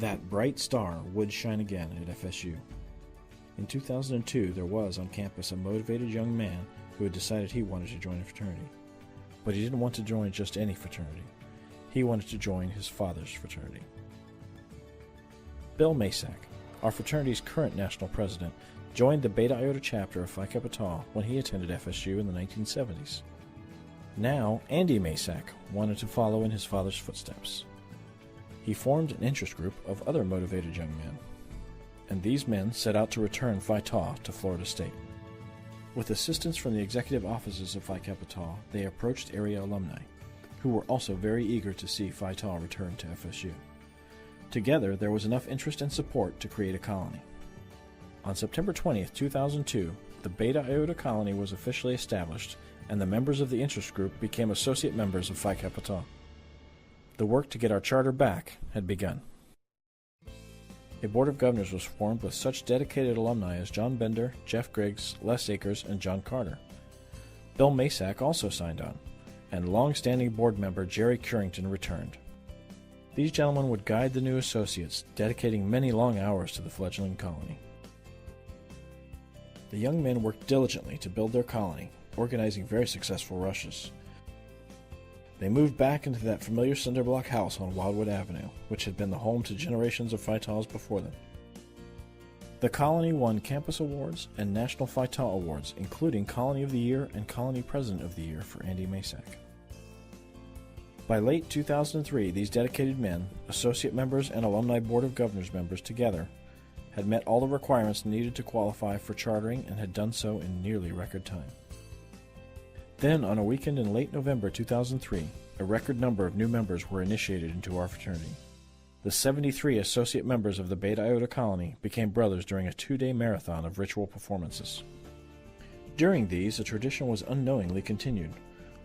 that bright star would shine again at FSU. In 2002, there was on campus a motivated young man who had decided he wanted to join a fraternity. But he didn't want to join just any fraternity. He wanted to join his father's fraternity. Bill Masak, our fraternity's current national president, joined the Beta Iota chapter of Phi Kappa Tau when he attended FSU in the 1970s. Now, Andy Masak wanted to follow in his father's footsteps. He formed an interest group of other motivated young men, and these men set out to return Phi Tau to Florida State. With assistance from the executive offices of Phi Kappa Tau, they approached area alumni, who were also very eager to see Phi Tau return to FSU. Together, there was enough interest and support to create a colony. On September 20, 2002, the Beta Iota colony was officially established, and the members of the interest group became associate members of Phi Kappa Tau. The work to get our charter back had begun. A board of governors was formed with such dedicated alumni as John Bender, Jeff Griggs, Les Akers, and John Carter. Bill Masak also signed on, and long-standing board member Jerry Curington returned. These gentlemen would guide the new associates, dedicating many long hours to the fledgling colony. The young men worked diligently to build their colony, organizing very successful rushes. They moved back into that familiar cinder-block house on Wildwood Avenue, which had been the home to generations of Phi Taus before them. The colony won campus awards and national Phi Tau awards, including Colony of the Year and Colony President of the Year for Andy Masak. By late 2003, these dedicated men, associate members and alumni board of governors members together, had met all the requirements needed to qualify for chartering and had done so in nearly record time. Then, on a weekend in late November 2003, a record number of new members were initiated into our fraternity. The 73 associate members of the Beta Iota colony became brothers during a 2-day marathon of ritual performances. During these, a tradition was unknowingly continued.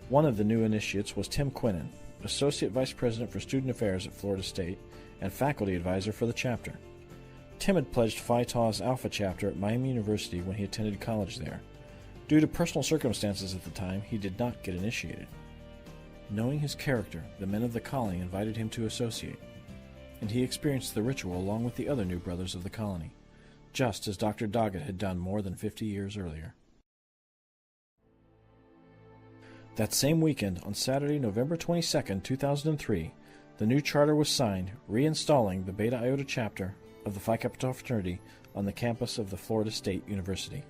One of the new initiates was Tim Quinnen, Associate Vice President for Student Affairs at Florida State and Faculty Advisor for the chapter. Tim had pledged Phi Tau's Alpha chapter at Miami University when he attended college there. Due to personal circumstances at the time, he did not get initiated. Knowing his character, the men of the colony invited him to associate, and he experienced the ritual along with the other new brothers of the colony, just as Dr. Doggett had done more than 50 years earlier. That same weekend, on Saturday, November 22, 2003, the new charter was signed, reinstalling the Beta Iota chapter of the Phi Kappa Tau fraternity on the campus of the Florida State University.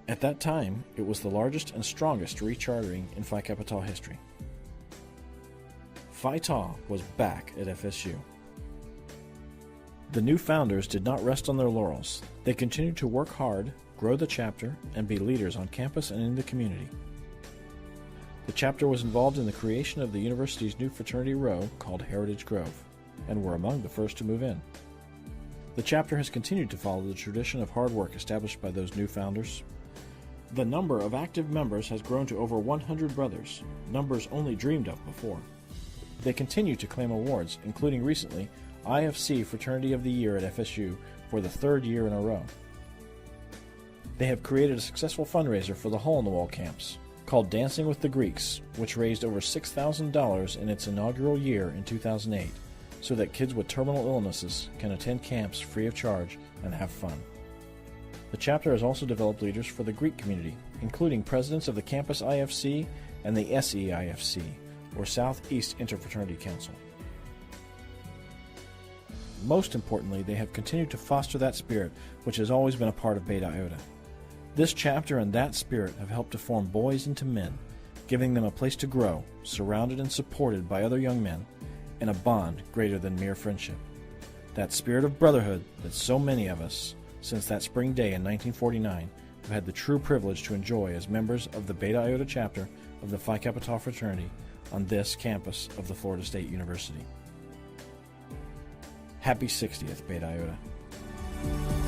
At that time, it was the largest and strongest rechartering in Phi Kappa Tau history. Phi Tau was back at FSU. The new founders did not rest on their laurels. They continued to work hard, grow the chapter, and be leaders on campus and in the community. The chapter was involved in the creation of the university's new fraternity row called Heritage Grove, and were among the first to move in. The chapter has continued to follow the tradition of hard work established by those new founders. The number of active members has grown to over 100 brothers, numbers only dreamed of before. They continue to claim awards, including recently IFC Fraternity of the Year at FSU for the 3rd year in a row. They have created a successful fundraiser for the hole-in-the-wall camps, called Dancing with the Greeks, which raised over $6,000 in its inaugural year in 2008, so that kids with terminal illnesses can attend camps free of charge and have fun. The chapter has also developed leaders for the Greek community, including presidents of the Campus IFC and the SEIFC, or Southeast Interfraternity Council. Most importantly, they have continued to foster that spirit which has always been a part of Beta Iota. This chapter and that spirit have helped to form boys into men, giving them a place to grow, surrounded and supported by other young men, and a bond greater than mere friendship. That spirit of brotherhood that so many of us, since that spring day in 1949, have had the true privilege to enjoy as members of the Beta Iota chapter of the Phi Kappa Tau fraternity on this campus of the Florida State University. Happy 60th, Beta Iota.